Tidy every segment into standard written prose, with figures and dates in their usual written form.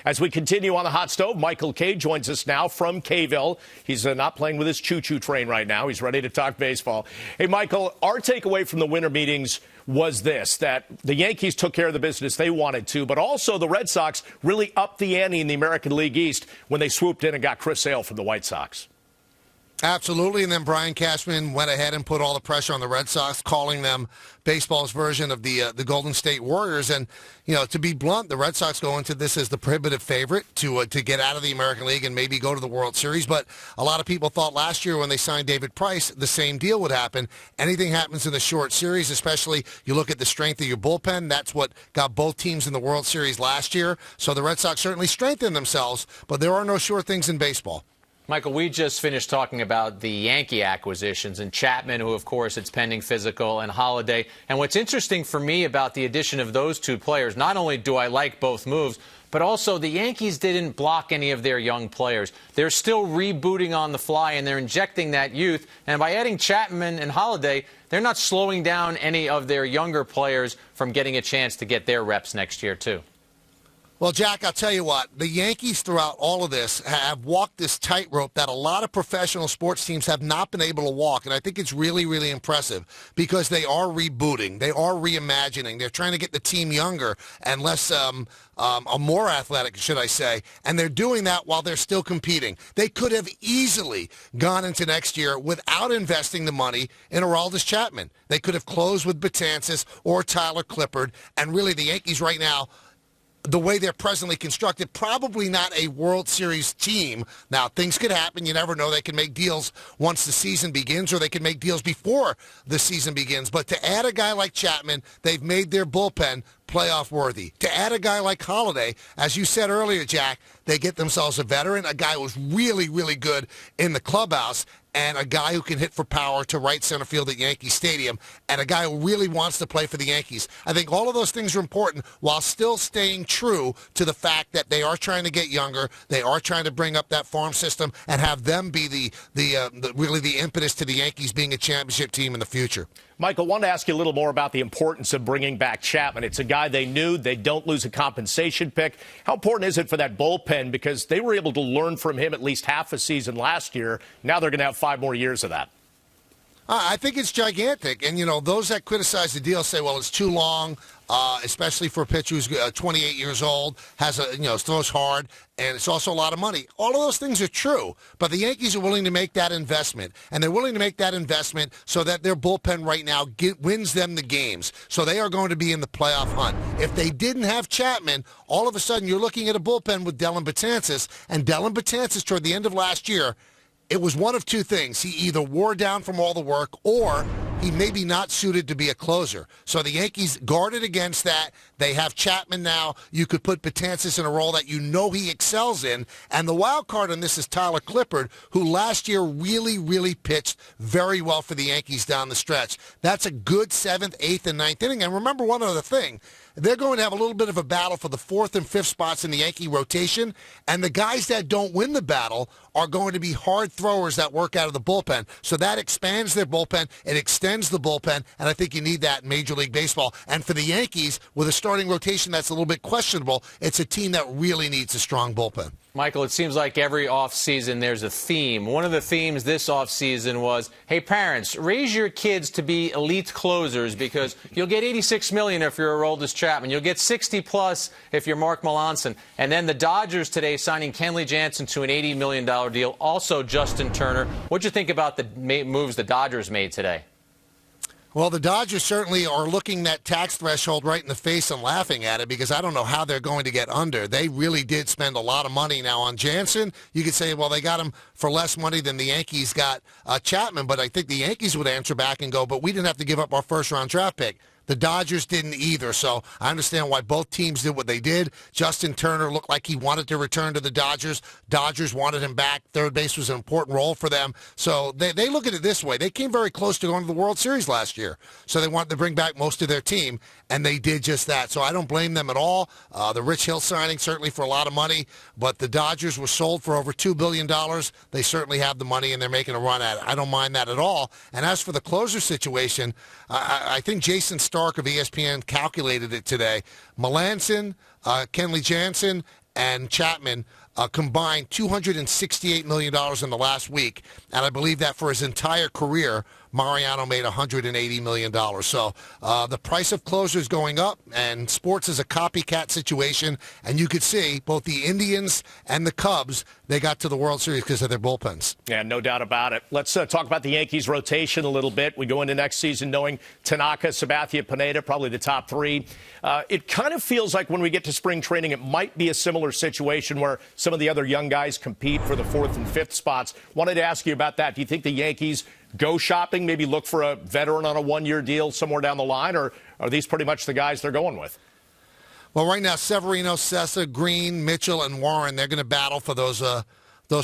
As we continue on the hot stove, Michael Kay joins us now from Kayville. He's not playing with his choo-choo train right now. He's ready to talk baseball. Hey, Michael, our takeaway from the winter meetings was this, that the Yankees took care of the business they wanted to, but also the Red Sox really upped the ante in the American League East when they swooped in and got Chris Sale from the White Sox. Absolutely, and then Brian Cashman went ahead and put all the pressure on the Red Sox, calling them baseball's version of the Golden State Warriors. And, you know, to be blunt, the Red Sox go into this as the prohibitive favorite to get out of the American League and maybe go to the World Series. But a lot of people thought last year when they signed David Price, the same deal would happen. Anything happens in the short series, especially you look at the strength of your bullpen, that's what got both teams in the World Series last year. So the Red Sox certainly strengthened themselves, but there are no sure things in baseball. Michael, we just finished talking about the Yankee acquisitions and Chapman, who, of course, it's pending physical, and Holiday. And what's interesting for me about the addition of those two players, not only do I like both moves, but also the Yankees didn't block any of their young players. They're still rebooting on the fly, and they're injecting that youth. And by adding Chapman and Holiday, they're not slowing down any of their younger players from getting a chance to get their reps next year, too. Well, Jack, I'll tell you what, the Yankees throughout all of this have walked this tightrope that a lot of professional sports teams have not been able to walk, and I think it's really, really impressive because they are rebooting, they are reimagining, they're trying to get the team younger and less, more athletic, should I say, and they're doing that while they're still competing. They could have easily gone into next year without investing the money in Aroldis Chapman. They could have closed with Betances or Tyler Clippard, and really the Yankees right now, the way they're presently constructed, probably not a World Series team. Now, things could happen. You never know. They can make deals once the season begins, or they can make deals before the season begins. But to add a guy like Chapman, they've made their bullpen playoff worthy. To add a guy like Holiday, as you said earlier, Jack, they get themselves a veteran, a guy who's really, really good in the clubhouse, and a guy who can hit for power to right center field at Yankee Stadium, and a guy who really wants to play for the Yankees. I think all of those things are important while still staying true to the fact that they are trying to get younger, they are trying to bring up that farm system and have them be really the impetus to the Yankees being a championship team in the future. Michael, I wanted to ask you a little more about the importance of bringing back Chapman. It's a guy they knew. They don't lose a compensation pick. How important is it for that bullpen? Because they were able to learn from him at least half a season last year. Now they're going to have 5 more years of that. I think it's gigantic. And, you know, those that criticize the deal say, well, it's too long, especially for a pitcher who's 28 years old, throws hard, and it's also a lot of money. All of those things are true, but the Yankees are willing to make that investment, and they're willing to make that investment so that their bullpen right now wins them the games. So they are going to be in the playoff hunt. If they didn't have Chapman, all of a sudden you're looking at a bullpen with Dellin Betances, and Dellin Betances toward the end of last year, it was one of two things. He either wore down from all the work or he may be not suited to be a closer. So the Yankees guarded against that. They have Chapman now. You could put Betances in a role that you know he excels in. And the wild card on this is Tyler Clippard, who last year really, really pitched very well for the Yankees down the stretch. That's a good 7th, 8th, and 9th inning. And remember one other thing. They're going to have a little bit of a battle for the 4th and 5th spots in the Yankee rotation, and the guys that don't win the battle are going to be hard throwers that work out of the bullpen. So that expands their bullpen, it extends the bullpen, and I think you need that in Major League Baseball. And for the Yankees, with a starting rotation that's a little bit questionable, it's a team that really needs a strong bullpen. Michael, it seems like every offseason there's a theme. One of the themes this offseason was, hey, parents, raise your kids to be elite closers because you'll get $86 million if you're Aroldis Chapman. You'll get $60+ if you're Mark Melancon. And then the Dodgers today signing Kenley Jansen to an $80 million deal, also Justin Turner. What'd you think about the moves the Dodgers made today? Well, the Dodgers certainly are looking that tax threshold right in the face and laughing at it because I don't know how they're going to get under. They really did spend a lot of money now on Jansen. You could say, well, they got him for less money than the Yankees got Chapman, but I think the Yankees would answer back and go, but we didn't have to give up our first-round draft pick. The Dodgers didn't either, so I understand why both teams did what they did. Justin Turner looked like he wanted to return to the Dodgers. Dodgers wanted him back. Third base was an important role for them. So they look at it this way. They came very close to going to the World Series last year, so they wanted to bring back most of their team, and they did just that. So I don't blame them at all. The Rich Hill signing, certainly for a lot of money, but the Dodgers were sold for over $2 billion. They certainly have the money, and they're making a run at it. I don't mind that at all. And as for the closer situation, I think Jason Stark of ESPN calculated it today. Melancon, Kenley Jansen, and Chapman combined $268 million in the last week, and I believe that for his entire career, Mariano made $180 million. So the price of closers going up, and sports is a copycat situation, and you could see both the Indians and the Cubs, they got to the World Series because of their bullpens. Yeah, no doubt about it. Let's talk about the Yankees rotation a little bit. We go into next season knowing Tanaka, Sabathia, Pineda, probably the top three. It kind of feels like when we get to spring training, it might be a similar situation where some of the other young guys compete for the fourth and fifth spots. Wanted to ask you about that. Do you think the Yankees go shopping, maybe look for a veteran on a one-year deal somewhere down the line, or are these pretty much the guys they're going with? Well, right now, Severino, Sessa, Green, Mitchell, and Warren, they're going to battle for those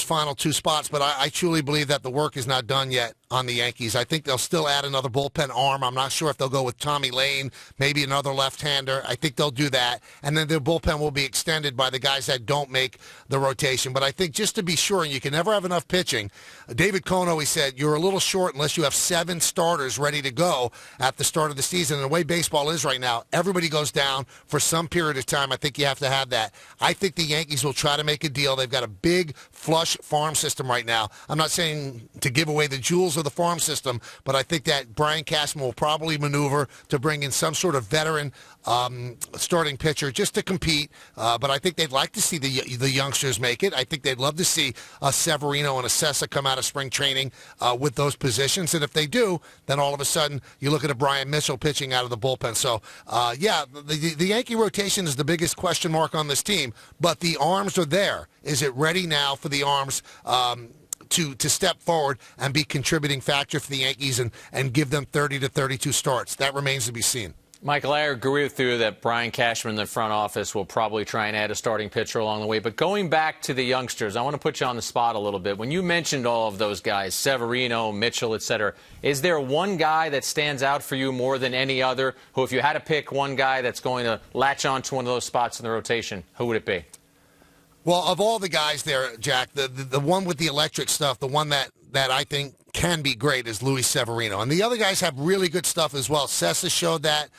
final two spots. But I truly believe that the work is not done yet on the Yankees. I think they'll still add another bullpen arm. I'm not sure if they'll go with Tommy Lane, maybe another left-hander. I think they'll do that. And then their bullpen will be extended by the guys that don't make the rotation. But I think just to be sure, and you can never have enough pitching, David Cohn always said, you're a little short unless you have 7 starters ready to go at the start of the season. And the way baseball is right now, everybody goes down for some period of time. I think you have to have that. I think the Yankees will try to make a deal. They've got a big, flush farm system right now. I'm not saying to give away the jewels of the farm system, but I think that Brian Cashman will probably maneuver to bring in some sort of veteran starting pitcher just to compete. But I think they'd like to see the youngsters make it. I think they'd love to see a Severino and a Sessa come out of spring training with those positions. And if they do, then all of a sudden you look at a Brian Mitchell pitching out of the bullpen. So, the Yankee rotation is the biggest question mark on this team, but the arms are there. Is it ready now for the arms to step forward and be contributing factor for the Yankees and give them 30 to 32 starts? That remains to be seen. Michael, I agree with you that Brian Cashman in the front office will probably try and add a starting pitcher along the way. But going back to the youngsters, I want to put you on the spot a little bit. When you mentioned all of those guys, Severino, Mitchell, etc., is there one guy that stands out for you more than any other, who, if you had to pick one guy that's going to latch on to one of those spots in the rotation, who would it be? Well, of all the guys there, Jack, the one with the electric stuff, the one that I think can be great is Luis Severino. And the other guys have really good stuff as well. Sessa showed that.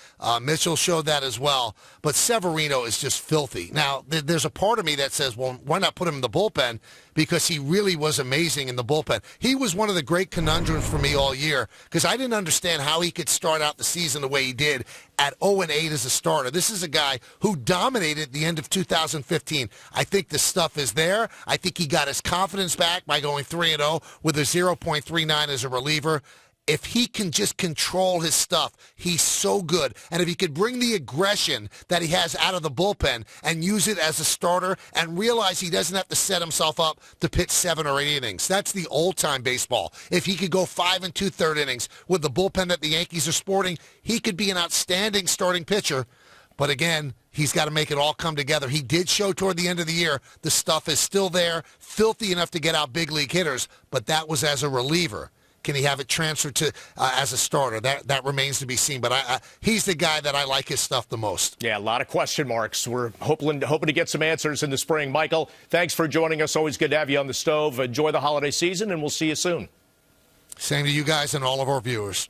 Mitchell showed that as well. But Severino is just filthy. Now, there's a part of me that says, well, why not put him in the bullpen? Because he really was amazing in the bullpen. He was one of the great conundrums for me all year because I didn't understand how he could start out the season the way he did at 0-8 as a starter. This is a guy who dominated at the end of 2015. I think the stuff is there. I think he got his confidence back by going 3-0 with a 0.39 as a reliever. If he can just control his stuff, he's so good. And if he could bring the aggression that he has out of the bullpen and use it as a starter and realize he doesn't have to set himself up to pitch 7 or 8 innings. That's the old-time baseball. If he could go 5 2/3 innings with the bullpen that the Yankees are sporting, he could be an outstanding starting pitcher. But again, he's got to make it all come together. He did show toward the end of the year the stuff is still there, filthy enough to get out big league hitters, but that was as a reliever. Can he have it transferred to as a starter? That remains to be seen. But he's the guy that I like his stuff the most. Yeah, a lot of question marks. We're hoping to get some answers in the spring. Michael, thanks for joining us. Always good to have you on the stove. Enjoy the holiday season, and we'll see you soon. Same to you guys and all of our viewers.